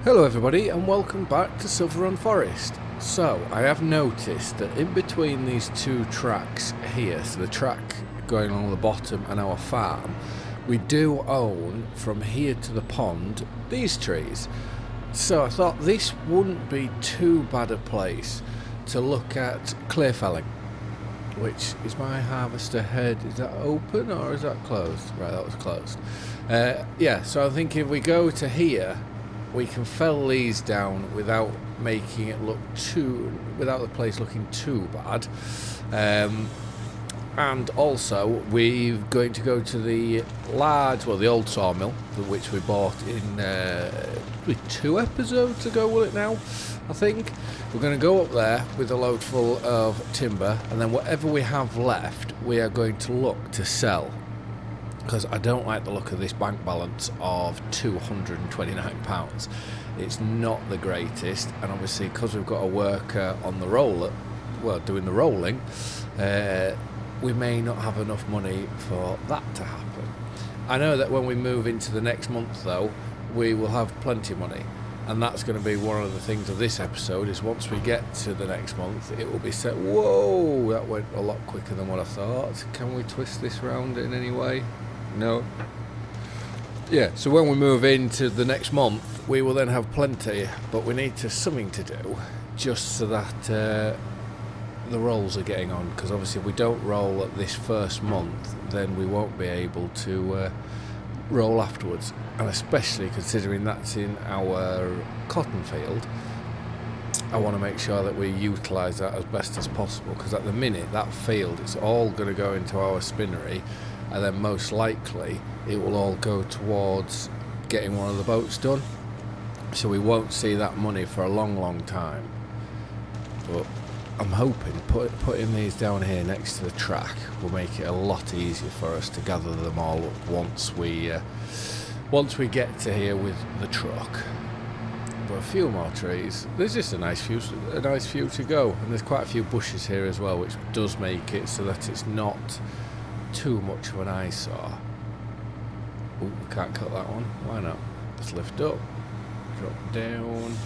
Hello everybody and welcome back to Silverrun Forest. So I have noticed that in between these two tracks here, so the track going along the bottom and our farm, we do own from here to the pond these trees. So I thought this wouldn't be too bad a place to look at clear felling. Which is my harvester head? Is that open or is that closed? Right, that was closed. Yeah, so I think if we go to here, we can fell these down without making it look without the place looking too bad. And also, we're going to go to the the old sawmill, which we bought in 2 episodes ago, will it now? I think. We're going to go up there with a load full of timber, and then whatever we have left, we are going to look to sell. Because I don't like the look of this bank balance of £229. It's not the greatest, and obviously because we've got a worker on the roller, doing the rolling, we may not have enough money for that to happen. I know that when we move into the next month though, we will have plenty of money. And that's going to be one of the things of this episode, is once we get to the next month, it will be set. Whoa, that went a lot quicker than what I thought. Can we twist this round in any way? No. Yeah, so when we move into the next month, we will then have plenty, but we need something to do just so that the rolls are getting on, because obviously if we don't roll at this first month, then we won't be able to roll afterwards, and especially considering that's in our cotton field, I want to make sure that we utilise that as best as possible, because at the minute that field, it's all going to go into our spinnery, and then most likely it will all go towards getting one of the boats done, so we won't see that money for a long time. But I'm hoping putting these down here next to the track will make it a lot easier for us to gather them all up once we get to here with the truck. But a few more trees. There's just a nice few to go, and there's quite a few bushes here as well, which does make it so that it's not too much of an eyesore. Ooh, we can't cut that one. Why not? Let's lift up, drop down.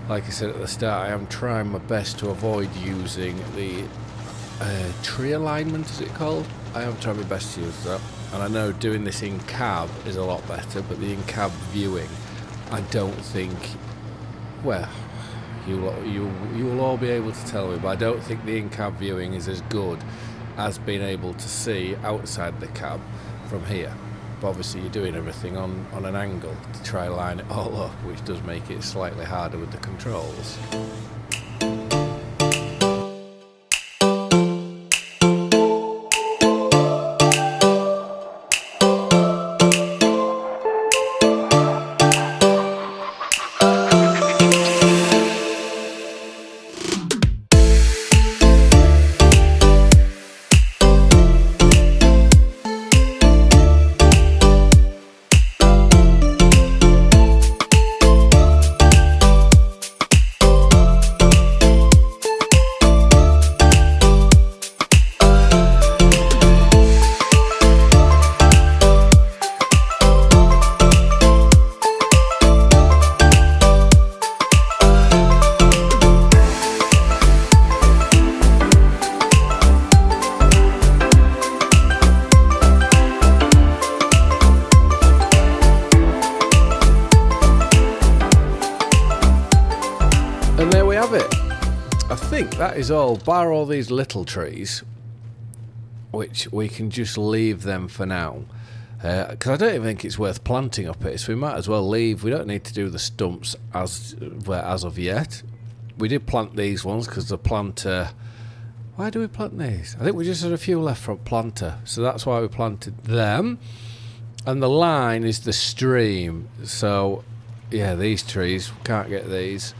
Like I said at the start, I am trying my best to avoid using the tree alignment, is it called? I am trying my best to use that. And I know doing this in cab is a lot better, but the in-cab viewing, I don't think, well, you will all be able to tell me, but I don't think the in-cab viewing is as good as being able to see outside the cab from here. But obviously you're doing everything on an angle to try and line it all up, which does make it slightly harder with the controls. And there we have it. I think that is all, bar all these little trees, which we can just leave them for now. Because I don't even think it's worth planting up here, so we might as well leave. We don't need to do the stumps as of yet. We did plant these ones because the planter... Why do we plant these? I think we just had a few left from planter, so that's why we planted them. And the line is the stream, so yeah, these trees, we can't get these.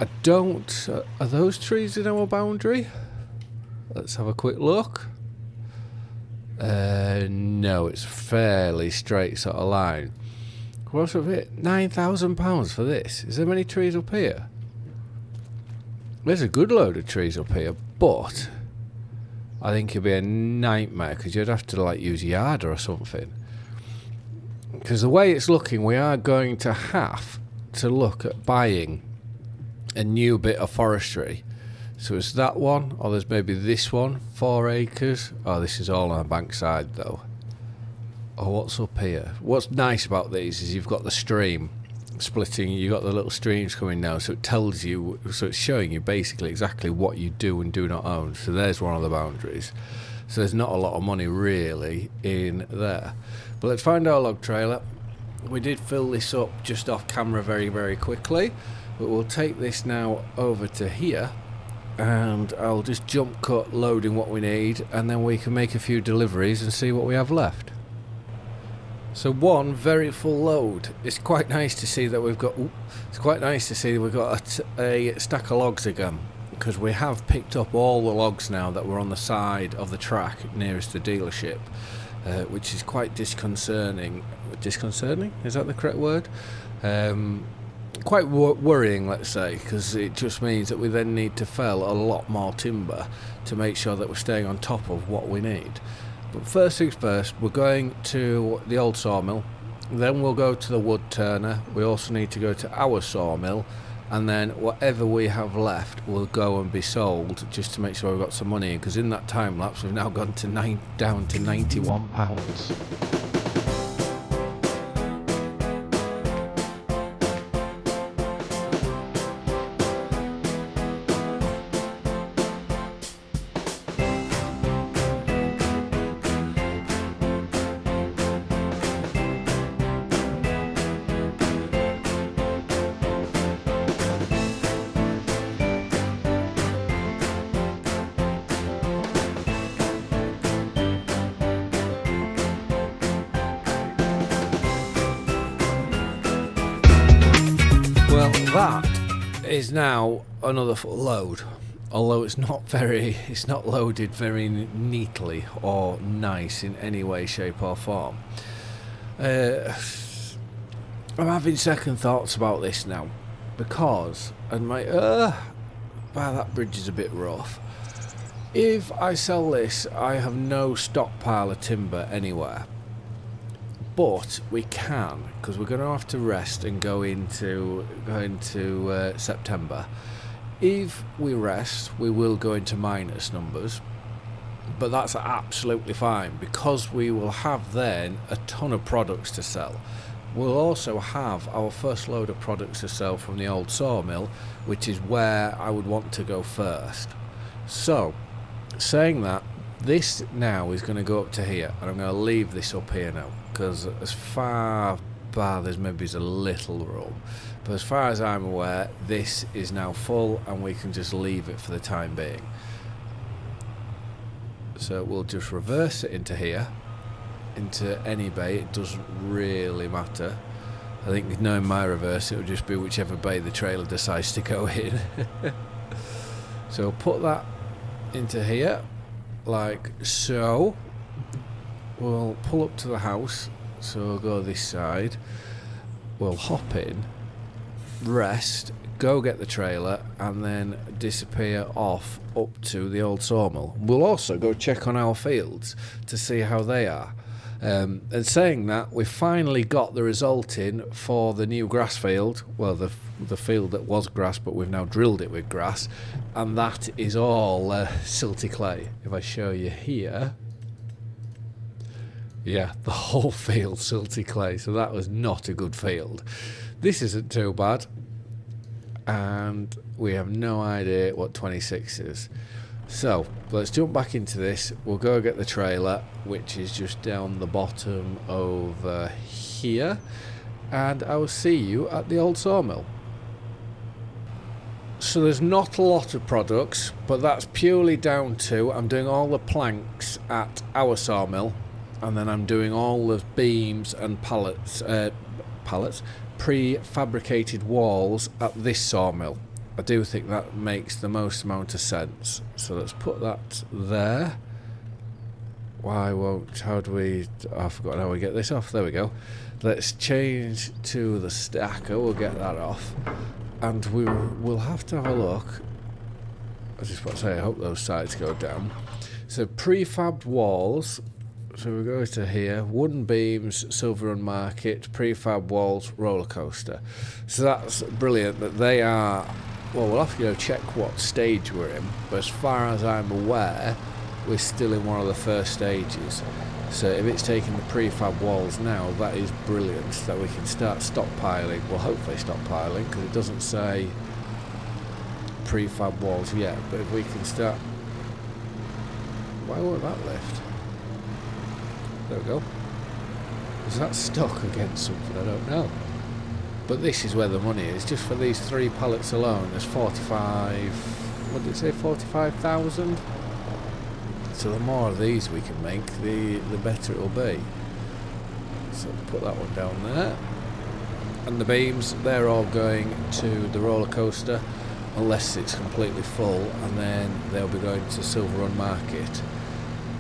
I don't... are those trees in our boundary? Let's have a quick look. No, it's fairly straight sort of line. What's of it? £9,000 for this. Is there many trees up here? There's a good load of trees up here, but I think it'd be a nightmare because you'd have to like use yarder or something. Because the way it's looking, we are going to have to look at buying a new bit of forestry. So it's that one, or there's maybe this one, 4 acres. Oh, this is all on the bank side though. Oh, what's up here? What's nice about these is you've got the stream splitting, you've got the little streams coming down, so it tells you, so it's showing you basically exactly what you do and do not own. So there's one of the boundaries. So there's not a lot of money really in there. But let's find our log trailer. We did fill this up just off camera very, very quickly, but we'll take this now over to here, and I'll just jump cut loading what we need, and then we can make a few deliveries and see what we have left. So one very full load. It's quite nice to see that we've got. It's quite nice to see we've got a stack of logs again, because we have picked up all the logs now that were on the side of the track nearest the dealership, which is quite disconcerting. Disconcerting? Is that the correct word? Quite worrying, let's say, because it just means that we then need to fell a lot more timber to make sure that we're staying on top of what we need. But first things first, we're going to the old sawmill, then we'll go to the wood turner. We also need to go to our sawmill, and then whatever we have left will go and be sold, just to make sure we've got some money in, because in that time lapse we've now gone to down to £91. Well, that is now another full load, although it's not loaded very neatly or nice in any way, shape or form. I'm having second thoughts about this now, because, and wow, that bridge is a bit rough. If I sell this, I have no stockpile of timber anywhere. But we can, because we're going to have to rest and go into September. If we rest, we will go into minus numbers, but that's absolutely fine, because we will have then a ton of products to sell. We'll also have our first load of products to sell from the old sawmill, which is where I would want to go first. So, saying that, this now is going to go up to here, and I'm going to leave this up here now, because as far back there's maybe a little room, but as far as I'm aware, this is now full and we can just leave it for the time being. So we'll just reverse it into here, into any bay. It doesn't really matter. I think knowing my reverse, it will just be whichever bay the trailer decides to go in. So we'll put that into here like so. We'll pull up to the house, so we'll go this side, we'll hop in, rest, go get the trailer, and then disappear off up to the old sawmill. We'll also go check on our fields to see how they are. And saying that, we finally got the result in for the new grass field, well, the field that was grass, but we've now drilled it with grass, and that is all silty clay. If I show you here, yeah, the whole field silty clay, so that was not a good field. This isn't too bad, and we have no idea what 26 is. So let's jump back into this. We'll go get the trailer, which is just down the bottom over here, and I will see you at the old sawmill. So there's not a lot of products, but that's purely down to I'm doing all the planks at our sawmill, and then I'm doing all the beams and pallets, prefabricated walls at this sawmill. I do think that makes the most amount of sense. So let's put that there. How do we, I forgot how we get this off. There we go. Let's change to the stacker. We'll get that off. And we'll have to have a look. I just want to say, I hope those sides go down. So prefabbed walls. So we go to here, wooden beams, Silverrun market, prefab walls, roller coaster. So that's brilliant that they are, well, we'll have to go check what stage we're in, but as far as I'm aware, we're still in one of the first stages. So if it's taking the prefab walls now, that is brilliant, that we can start stockpiling, well hopefully stockpiling, because it doesn't say prefab walls yet, but if we can start, why won't that lift? There we go. Is that stuck against something? I don't know. But this is where the money is. Just for these 3 pallets alone, there's 45... What did it say? 45,000? So the more of these we can make, the better it'll be. So put that one down there. And the beams, they're all going to the roller coaster, unless it's completely full, and then they'll be going to Silverrun Market.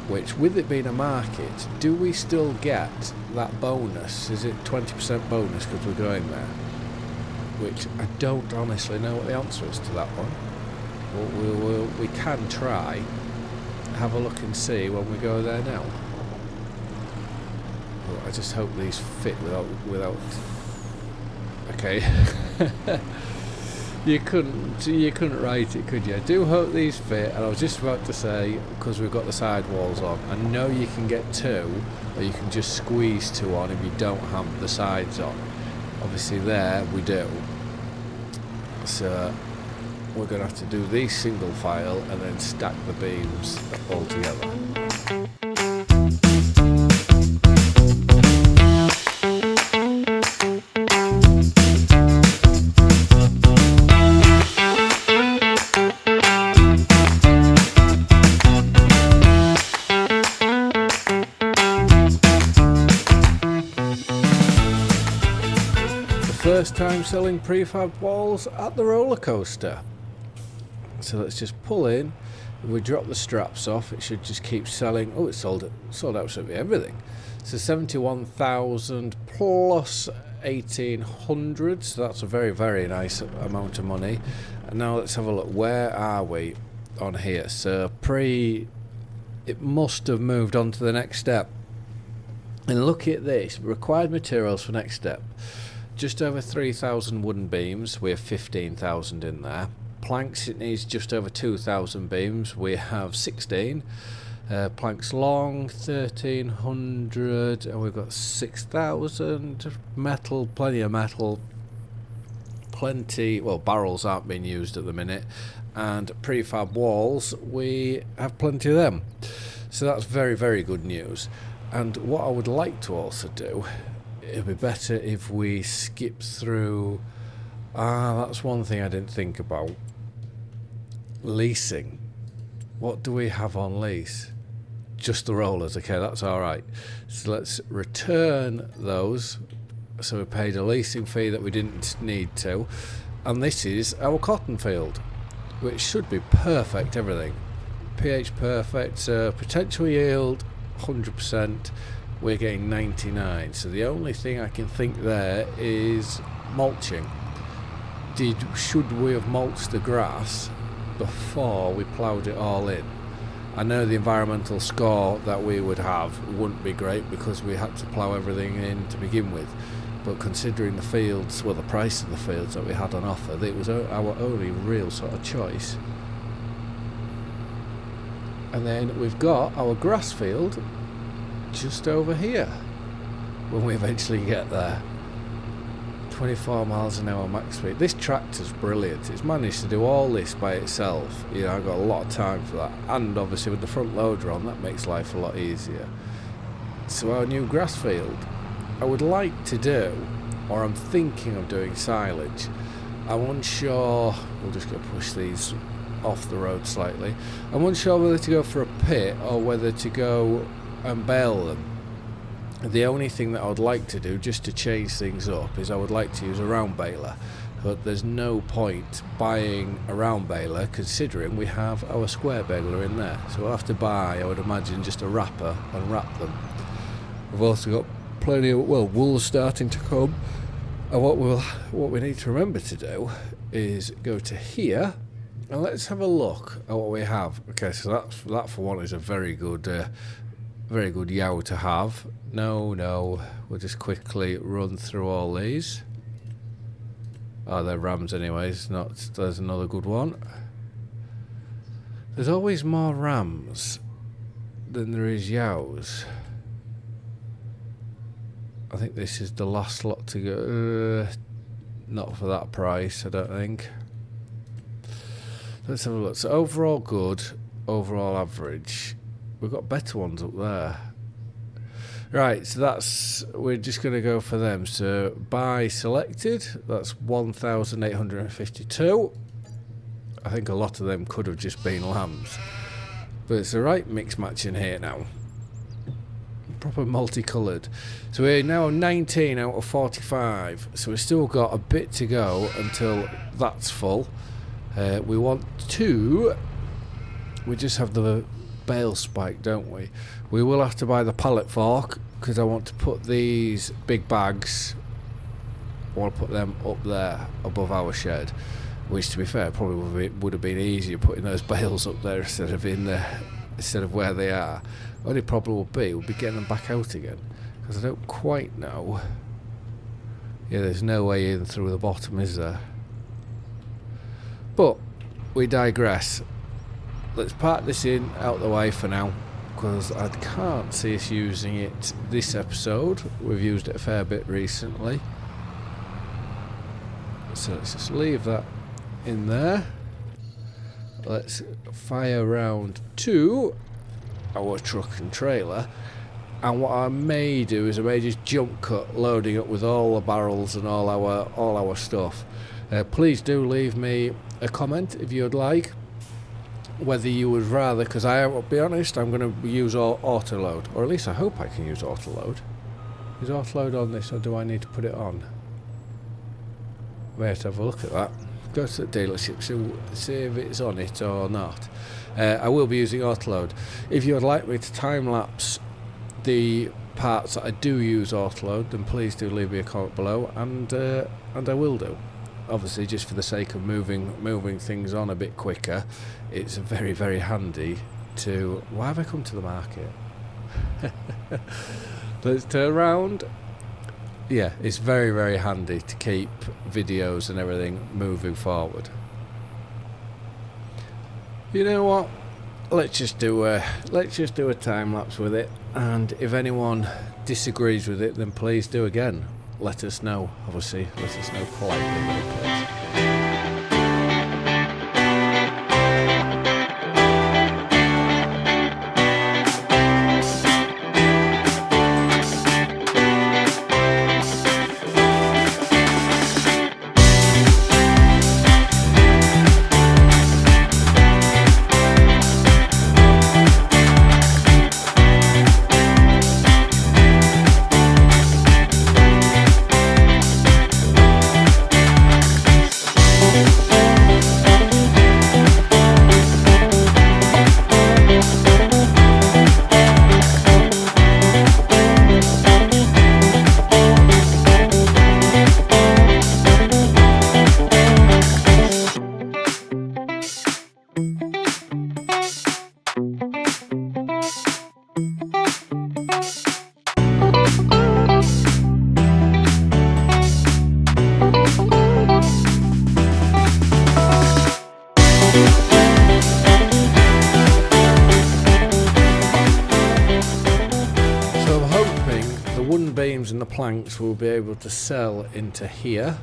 Which, with it being a market, do we still get that bonus? Is it 20% bonus because we're going there? Which I don't honestly know what the answer is to that one. But we can try, have a look and see when we go there now. But I just hope these fit without. Okay. You couldn't write it, could you? I do hope these fit, and I was just about to say, because we've got the side walls on, I know you can get 2, or you can just squeeze 2 on if you don't have the sides on. Obviously there we do. So we're going to have to do these single file and then stack the beams all together. First time selling prefab walls at the roller coaster. So let's just pull in. If we drop the straps off, it should just keep selling. Oh, it's sold out absolutely everything. So 71,000 plus 1,800. So that's a very, very nice amount of money. And now let's have a look. Where are we on here? So it must have moved on to the next step. And look at this. Required materials for next step. Just over 3,000 wooden beams, we have 15,000 in there. Planks, it needs just over 2,000 beams, we have 16. Planks long, 1,300, and we've got 6,000. Metal, plenty of metal. Plenty, well, barrels aren't being used at the minute. And prefab walls, we have plenty of them. So that's very, very good news. And what I would like to also do, it'd be better if we skip through. That's one thing I didn't think about. Leasing. What do we have on lease? Just the rollers. Okay, that's all right. So let's return those. So we paid a leasing fee that we didn't need to. And this is our cotton field, which should be perfect, everything. pH perfect, potential yield 100%. We're getting 99, so the only thing I can think there is mulching. Should we have mulched the grass before we ploughed it all in? I know the environmental score that we would have wouldn't be great because we had to plough everything in to begin with, but considering the fields, well, the price of the fields that we had on offer, it was our only real sort of choice. And then we've got our grass field just over here when we eventually get there. 24 miles an hour max speed. This tractor's brilliant. It's managed to do all this by itself. You know, I've got a lot of time for that, and obviously with the front loader on, that makes life a lot easier. So our new grass field, I would like to do, or I'm thinking of doing, silage. I'm unsure. We'll just go push these off the road slightly. I'm unsure whether to go for a pit or whether to go and bale them. The only thing that I would like to do, just to change things up, is I would like to use a round baler, but there's no point buying a round baler considering we have our square baler in there. So we'll have to buy, I would imagine, just a wrapper and wrap them. We've also got plenty of, well, wool starting to come, and what we need to remember to do is go to here and let's have a look at what we have. Okay, so that for one is a very good Very good yow to have. No, we'll just quickly run through all these. Oh, they're rams anyways, there's another good one. There's always more rams than there is yows. I think this is the last lot to go. Not for that price, I don't think. Let's have a look. So overall good, overall average. We've got better ones up there. Right, so we're just going to go for them. So buy selected, that's 1,852. I think a lot of them could have just been lambs. But it's the right mix match in here now. Proper multicoloured. So we're now 19 out of 45. So we've still got a bit to go until that's full. We want to... We just have the bale spike, don't we? We will have to buy the pallet fork because I want to put these big bags, I want to put them up there above our shed, which to be fair probably would have been easier putting those bales up there instead of where they are. Only problem would be getting them back out again, because I don't quite know. Yeah, there's no way in through the bottom, is there? But we digress. Let's park this in out the way for now, because I can't see us using it this episode. We've used it a fair bit recently. So let's just leave that in there. Let's fire round to our truck and trailer. And what I may do is I may just jump cut, loading up with all the barrels and all our stuff. Please do leave me a comment if you'd like, whether you would rather, because I'll be honest, I'm going to use auto load, or at least I hope I can use auto load. Is auto load on this, or do I need to put it on? May have to have a look at that. Go to the dealership, see if it's on it or not. I will be using auto load. If you would like me to time lapse the parts that I do use auto load, then please do leave me a comment below, and I will do. Obviously, just for the sake of moving things on a bit quicker, it's very, very handy to... Why have I come to the market? Let's turn around. Yeah, it's very, very handy to keep videos and everything moving forward. You know what? Let's just do a time lapse with it, and if anyone disagrees with it, then please do again. Let us know, obviously. Let us know politely, please. And the planks we'll be able to sell into here,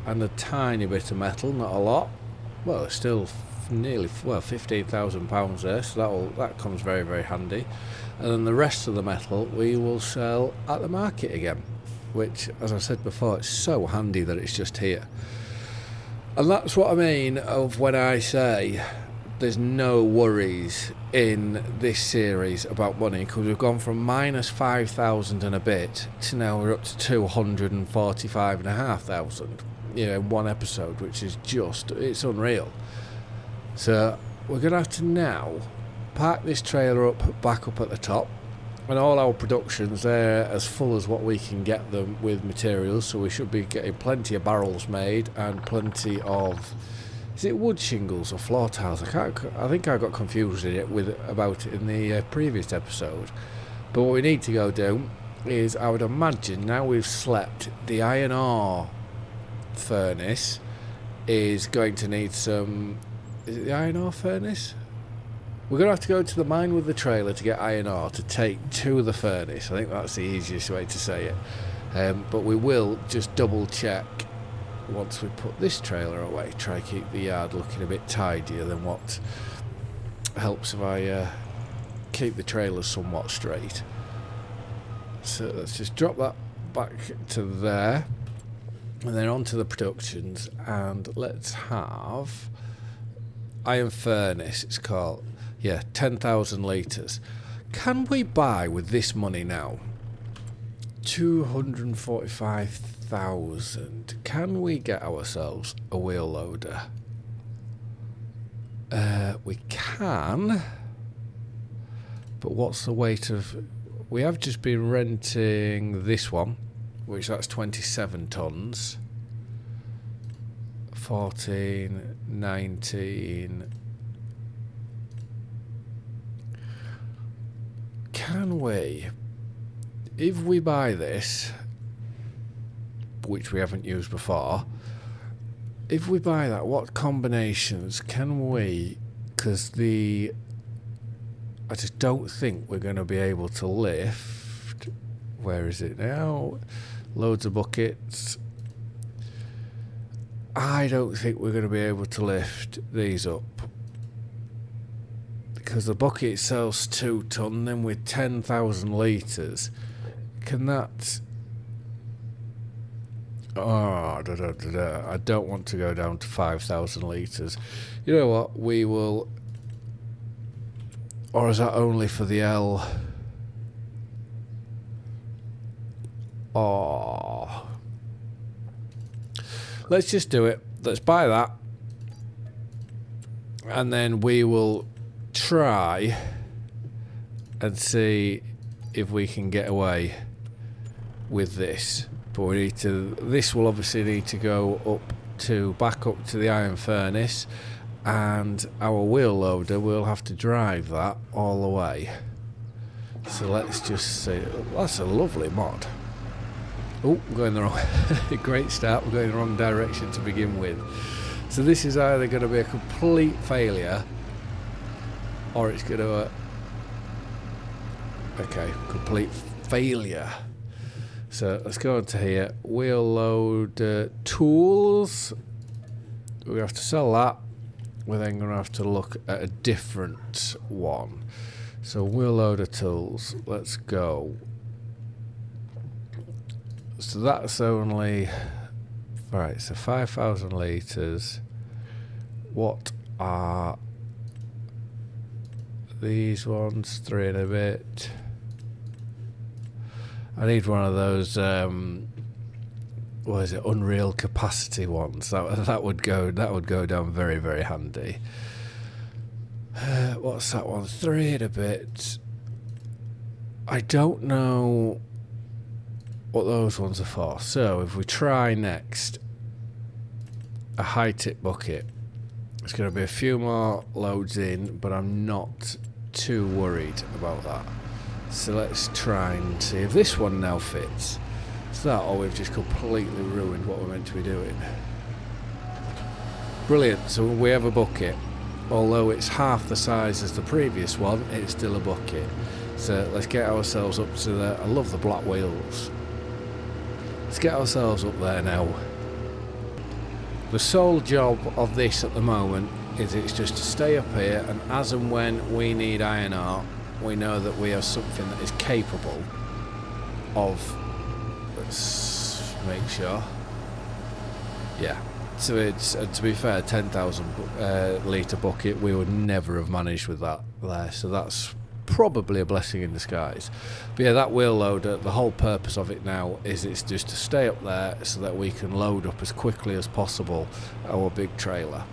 and a tiny bit of metal, not a lot. Well, it's still nearly £15,000 there, so that comes very, very handy. And then the rest of the metal we will sell at the market again, which, as I said before, it's so handy that it's just here. And that's what I mean of when I say there's no worries in this series about money, because we've gone from minus 5,000 and a bit to now we're up to 245,500, you know, in one episode, which is just, it's unreal. So we're gonna have to now park this trailer back up at the top, and all our productions, they're as full as what we can get them with materials, so we should be getting plenty of barrels made and plenty of... Is it wood shingles or floor tiles? I think I got confused about it in the previous episode. But what we need to go do is, I would imagine, now we've slept, the iron ore furnace is going to need some... Is it the iron ore furnace? We're going to have to go to the mine with the trailer to get iron ore to take to the furnace. I think that's the easiest way to say it. But we will just double check once we put this trailer away. Try to keep the yard looking a bit tidier than what helps if I keep the trailer somewhat straight. So let's just drop that back to there. And then on to the productions. And let's have... Iron Furnace, it's called. Yeah, 10,000 litres. Can we buy with this money now 245,000? Can we get ourselves a wheel loader? We can. But what's the weight of... We have just been renting this one, which that's 27 tonnes. 14, 19... Can we, if we buy this, which we haven't used before, if we buy that, what combinations can we, because I just don't think we're going to be able to lift, where is it now, loads of buckets, I don't think we're going to be able to lift these up. Because the bucket itself's 2 tonne, then with 10,000 litres, can that... I don't want to go down to 5,000 litres. You know what, we will... Or is that only for the L? Oh. Let's just do it. Let's buy that. And then we will... try and see if we can get away with this, but we need to. This will obviously need to go back up to the iron furnace, and our wheel loader will have to drive that all the way. So let's just see. That's a lovely mod. Oh, we're going the wrong. Great start. We're going in the wrong direction to begin with. So this is either going to be a complete failure, or it's going to... okay, complete failure. So let's go into here. Wheel load tools. We're going to have to sell that. We're then going to have to look at a different one. So wheel loader tools. Let's go. So that's only... right, so 5,000 litres. What are... these ones? 3 and a bit. I need one of those what is it, unreal capacity ones. That would go down very, very handy. What's that one? 3 and a bit. I don't know what those ones are for. So if we try next a high tip bucket, it's going to be a few more loads in, but I'm not too worried about that. So let's try and see if this one now fits. Is that, or we've just completely ruined what we're meant to be doing? Brilliant. So we have a bucket. Although it's half the size as the previous one, it's still a bucket. So let's get ourselves up to the... I love the black wheels. Let's get ourselves up there now. The sole job of this at the moment is it's just to stay up here, and as and when we need iron ore, we know that we have something that is capable of... let's make sure. Yeah. So it's, to be fair, 10,000 litre bucket, we would never have managed with that there. So that's probably a blessing in disguise. But yeah, that wheel loader, the whole purpose of it now is it's just to stay up there so that we can load up as quickly as possible our big trailer.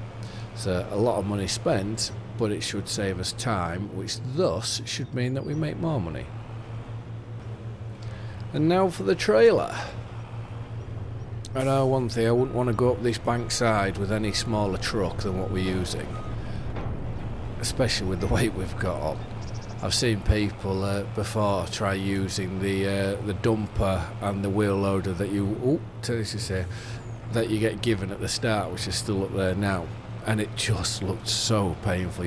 So a lot of money spent, but it should save us time, which thus should mean that we make more money. And now for the trailer. I know one thing, I wouldn't want to go up this bank side with any smaller truck than what we're using, especially with the weight we've got on. I've seen people before try using the dumper and the wheel loader that you that you get given at the start, which is still up there now, and it just looked so painful.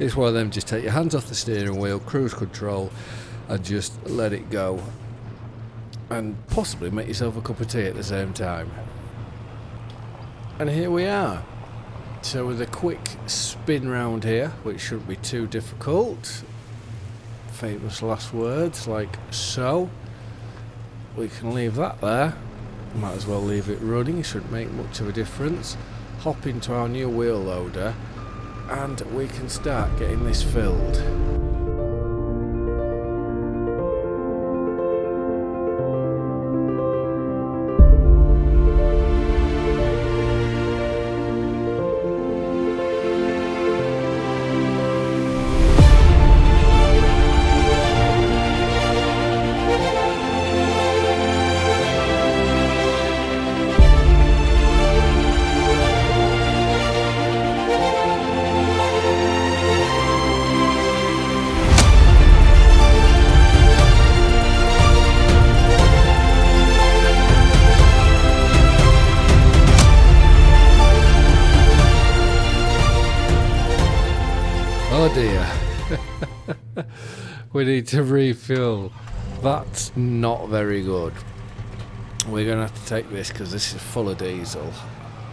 It's one of them, just take your hands off the steering wheel, cruise control, and just let it go, and possibly make yourself a cup of tea at the same time. And here we are. So with a quick spin round here, which shouldn't be too difficult, famous last words like so, we can leave that there. Might as well leave it running, it shouldn't make much of a difference. Hop into our new wheel loader and we can start getting this filled. Oh dear. We need to refuel. That's not very good. We're going to have to take this because this is full of diesel.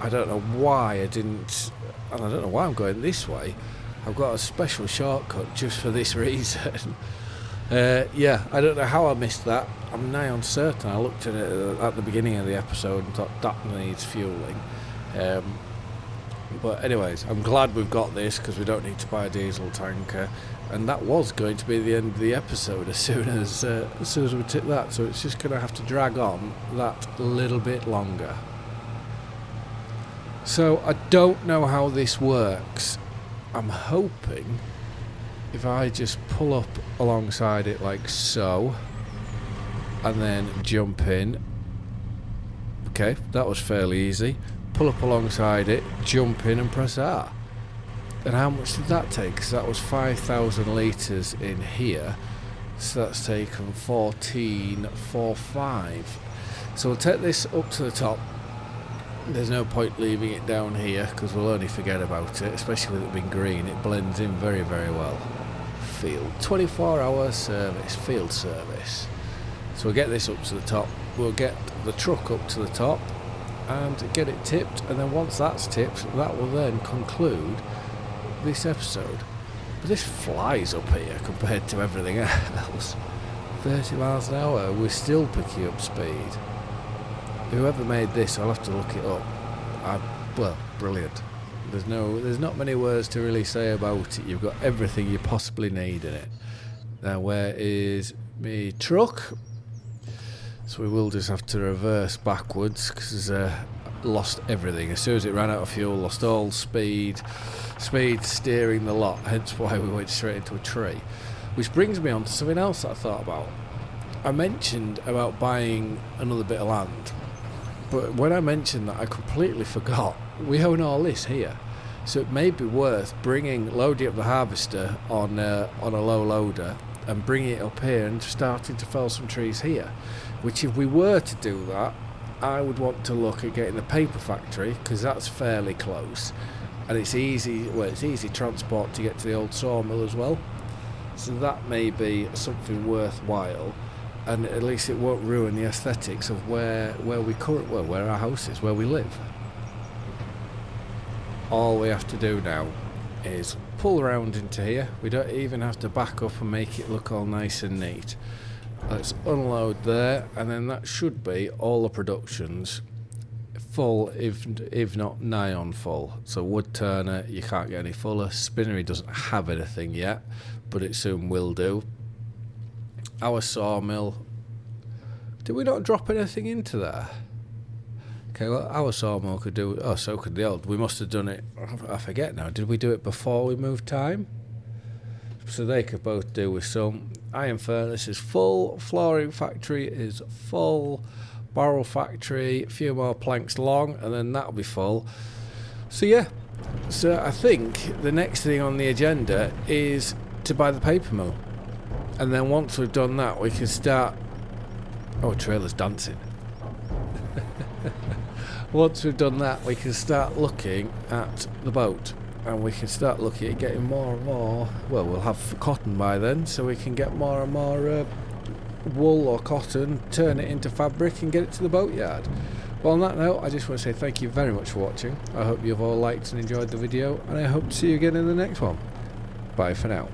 I don't know why I didn't, and I don't know why I'm going this way. I've got a special shortcut just for this reason. Yeah, I don't know how I missed that. I'm nigh on certain I looked at it at the beginning of the episode and thought that needs fueling. But anyways, I'm glad we've got this because we don't need to buy a diesel tanker, and that was going to be the end of the episode as soon as we took that, so it's just going to have to drag on that little bit longer. So I don't know how this works. I'm hoping if I just pull up alongside it like so and then jump in. Okay, that was fairly easy. Pull up alongside it, jump in and press R. And how much did that take? Because that was 5,000 litres in here. So that's taken 1445. So we'll take this up to the top. There's no point leaving it down here because we'll only forget about it, especially with it being green. It blends in very, very well. Field, 24-hour service, field service. So we'll get this up to the top. We'll get the truck up to the top and get it tipped, and then once that's tipped, that will then conclude this episode. But this flies up here compared to everything else. 30 miles an hour, we're still picking up speed. Whoever made this, I'll have to look it up. Well, brilliant. There's not many words to really say about it. You've got everything you possibly need in it. Now, where is me truck? So we will just have to reverse backwards because lost everything. As soon as it ran out of fuel, lost all speed, steering the lot, hence why we went straight into a tree. Which brings me on to something else that I thought about. I mentioned about buying another bit of land, but when I mentioned that I completely forgot we own all this here. So it may be worth loading up the harvester on a low loader and bringing it up here and starting to fell some trees here. Which, if we were to do that, I would want to look at getting the paper factory because that's fairly close, and it's easy transport to get to the old sawmill as well. So that may be something worthwhile, and at least it won't ruin the aesthetics of where our house is, where we live. All we have to do now is pull around into here. We don't even have to back up and make it look all nice and neat. Let's unload there, and then that should be all the productions full, if not nigh on full. So wood turner, you can't get any fuller. Spinnery doesn't have anything yet, but it soon will do. Our sawmill, did we not drop anything into there? Okay, well, our sawmill could do, so could the old. We must have done it, I forget now, did we do it before we moved time? So they could both do with some. Iron furnace is full, flooring factory is full, barrel factory, a few more planks long, and then that'll be full. So yeah, so I think the next thing on the agenda is to buy the paper mill. And then once we've done that, we can start... Oh, trailer's dancing. Once we've done that, we can start looking at the boat. And we can start looking at getting more and more... Well, we'll have cotton by then, so we can get more and more wool or cotton, turn it into fabric and get it to the boatyard. Well, on that note, I just want to say thank you very much for watching. I hope you've all liked and enjoyed the video, and I hope to see you again in the next one. Bye for now.